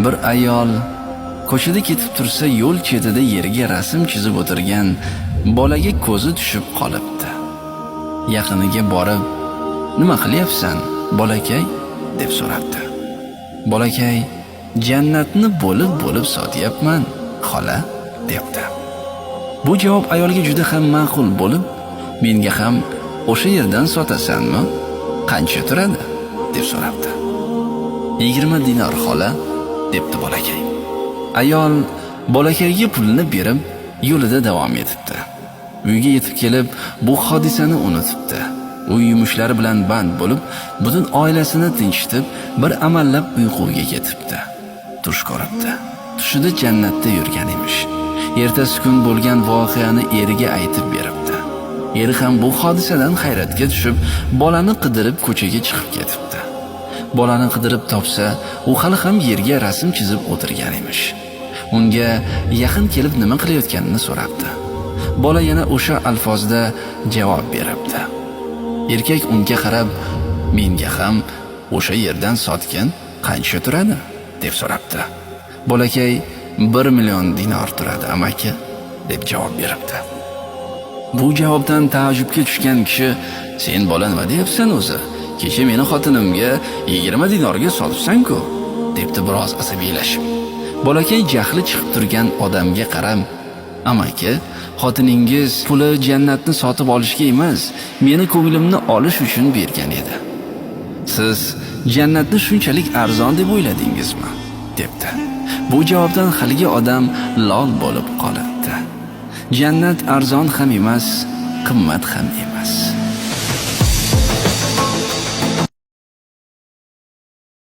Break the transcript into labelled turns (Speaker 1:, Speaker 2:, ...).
Speaker 1: Bir ayol ko'chada ketib tursa, yo'l chetida yerga rasm chizib o'tirgan bolaga ko'zi tushib qolibdi. Yaqiniga borib, "Nima qilyapsan, bolakay?" deb so'rabdi. Bolakay, "Jannatni bo'lib sotyapman, xola", debdi. Bu javob ayolga juda ham ma'qul bo'lib, "Menga ham o'sha yerdan sotasanmi? Qancha turadi?" deb so'rabdi. 20 dinor, xola", debdi bolakay. Ayol bolakayga pulni berib, yo'lida davom etibdi. Uyga yetib kelib, bu hodisani unutibdi. U yumushlari bilan band bo'lib, butun oilasini tinchitib, bir amallab uyquga ketibdi. Tush ko'ribdi. Tushida jannatda yurgan emish. Ertasi kun bo'lgan voqeani eriga aytib beribdi. Eri ham bu hodisadan hayratga tushib, bolani qidirib ko'chaga chiqib ketibdi. Bolani qidirib topsa, u hali ham yerga rasm chizib o'tirgan emish. Unga yaqin kelib nima qilayotganini so'rabdi. Bola yana o'sha alfozda javob beribdi. Erkak unga qarab, "Menga ham o'sha yerdan sotgin, qancha turadi?" deb so'rabdi. Bolakay, 1 million dinor turadi, amaki", deb javob beribdi. Bu javobdan taajjubga tushgan kishi, "Sen bola nima deyapsan o'zi? Kecha meni xotinimga 20 dinorga sotibsan-ku", debdi biroz asabiylashib. Bolakay jahli chiqib turgan odamga qarab, "Amaki, xotiningiz puli jannatni sotib olishga emas, meni ko'nglimni olish uchun bergan edi. Siz jannatni shunchalik arzon deb o'yladingizmi?" debdi. Bu javobdan haligi odam lol bo'lib qolibdi. Jannat arzon ham emas, qimmat ham emas.